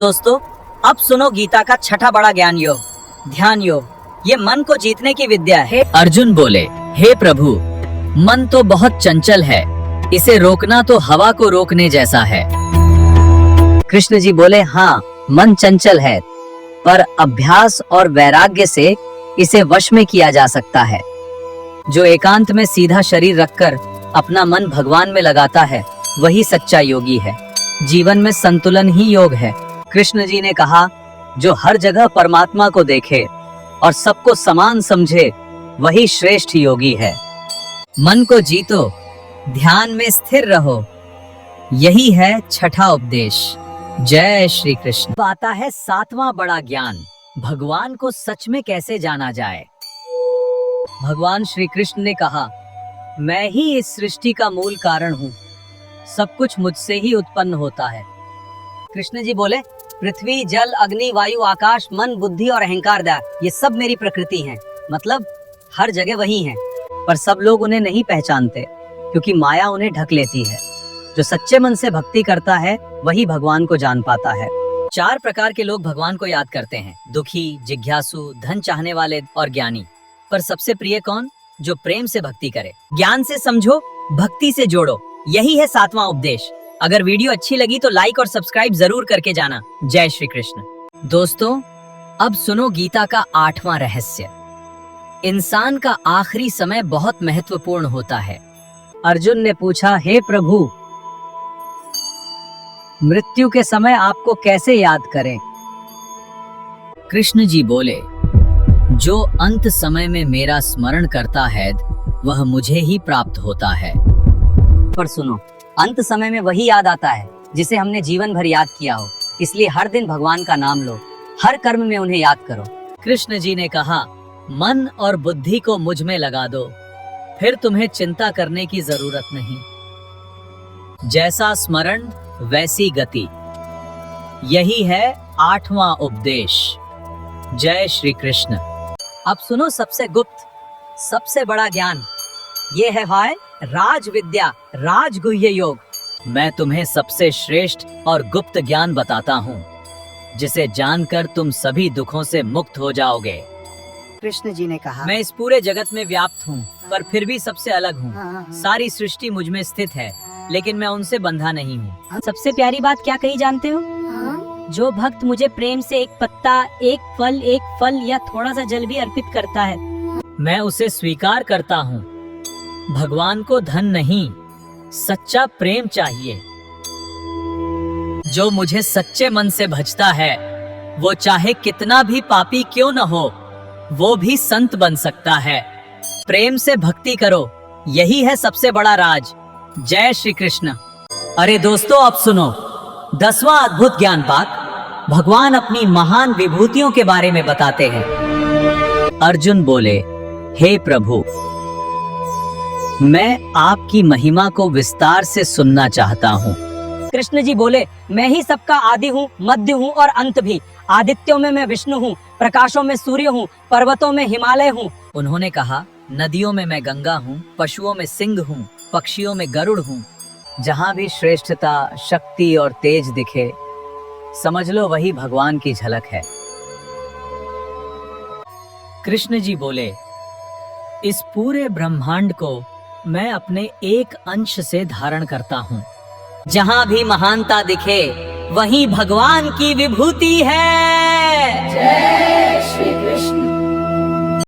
दोस्तों, अब सुनो गीता का छठा बड़ा ज्ञान योग, ध्यान योग। ये मन को जीतने की विद्या है। अर्जुन बोले, हे प्रभु, मन तो बहुत चंचल है, इसे रोकना तो हवा को रोकने जैसा है। कृष्ण जी बोले, हाँ, मन चंचल है, पर अभ्यास और वैराग्य से इसे वश में किया जा सकता है। जो एकांत में सीधा शरीर रखकर अपना मन भगवान में लगाता है, वही सच्चा योगी है। जीवन में संतुलन ही योग है। कृष्ण जी ने कहा, जो हर जगह परमात्मा को देखे और सबको समान समझे, वही श्रेष्ठ योगी है। मन को जीतो, ध्यान में स्थिर रहो, यही है छठा उपदेश। जय श्री कृष्ण। आता है सातवां बड़ा ज्ञान, भगवान को सच में कैसे जाना जाए। भगवान श्री कृष्ण ने कहा, मैं ही इस सृष्टि का मूल कारण हूँ, सब कुछ मुझसे ही उत्पन्न होता है। कृष्ण जी बोले, पृथ्वी, जल, अग्नि, वायु, आकाश, मन, बुद्धि और अहंकार, ये सब मेरी प्रकृति हैं। मतलब हर जगह वही हैं, पर सब लोग उन्हें नहीं पहचानते क्योंकि माया उन्हें ढक लेती है। जो सच्चे मन से भक्ति करता है, वही भगवान को जान पाता है। 4 प्रकार के लोग भगवान को याद करते हैं, दुखी, जिज्ञासु, धन चाहने वाले और ज्ञानी। पर सबसे प्रिय कौन? जो प्रेम से भक्ति करे। ज्ञान से समझो, भक्ति से जोड़ो, यही है सातवां उपदेश। अगर वीडियो अच्छी लगी तो लाइक और सब्सक्राइब जरूर करके जाना। जय श्री कृष्ण। दोस्तों, अब सुनो गीता का 8वां रहस्य। इंसान का आखिरी समय बहुत महत्वपूर्ण होता है। अर्जुन ने पूछा, हे प्रभु, मृत्यु के समय आपको कैसे याद करें? कृष्ण जी बोले, जो अंत समय में मेरा स्मरण करता है, वह मुझे ही प्राप्त होता है। पर सुनो, अंत समय में वही याद आता है जिसे हमने जीवन भर याद किया हो। इसलिए हर दिन भगवान का नाम लो, हर कर्म में उन्हें याद करो। कृष्ण जी ने कहा, मन और बुद्धि को मुझ में लगा दो, फिर तुम्हें चिंता करने की जरूरत नहीं। जैसा स्मरण वैसी गति, यही है 8वां उपदेश। जय श्री कृष्ण। अब सुनो सबसे गुप्त, सबसे बड़ा ज्ञान, ये है राज विद्या, राजगुह्य योग। मैं तुम्हें सबसे श्रेष्ठ और गुप्त ज्ञान बताता हूँ, जिसे जानकर तुम सभी दुखों से मुक्त हो जाओगे। कृष्ण जी ने कहा, मैं इस पूरे जगत में व्याप्त हूँ, पर फिर भी सबसे अलग हूँ। सारी सृष्टि मुझ में स्थित है, लेकिन मैं उनसे बंधा नहीं हूँ। सबसे प्यारी बात क्या कही जानते हो? जो भक्त मुझे प्रेम से एक पत्ता, एक फल या थोड़ा सा जल भी अर्पित करता है, मैं उसे स्वीकार करता हूँ। भगवान को धन नहीं, सच्चा प्रेम चाहिए। जो मुझे सच्चे मन से भजता है, वो चाहे कितना भी पापी क्यों न हो, वो भी संत बन सकता है। प्रेम से भक्ति करो, यही है सबसे बड़ा राज। जय श्री कृष्ण। अरे दोस्तों, अब सुनो 10वां अद्भुत ज्ञान बात। भगवान अपनी महान विभूतियों के बारे में बताते हैं। अर्जुन बोले, हे प्रभु, मैं आपकी महिमा को विस्तार से सुनना चाहता हूँ। कृष्ण जी बोले, मैं ही सबका आदि हूँ, मध्य हूँ और अंत भी। आदित्यों में मैं विष्णु हूँ, प्रकाशों में सूर्य हूँ, पर्वतों में हिमालय हूँ। उन्होंने कहा, नदियों में मैं गंगा हूँ, पशुओं में सिंह हूँ, पक्षियों में गरुड़ हूँ। जहाँ भी श्रेष्ठता, शक्ति और तेज दिखे, समझ लो वही भगवान की झलक है। कृष्ण जी बोले, इस पूरे ब्रह्मांड को मैं अपने एक अंश से धारण करता हूँ। जहाँ भी महानता दिखे, वहीं भगवान की विभूति है।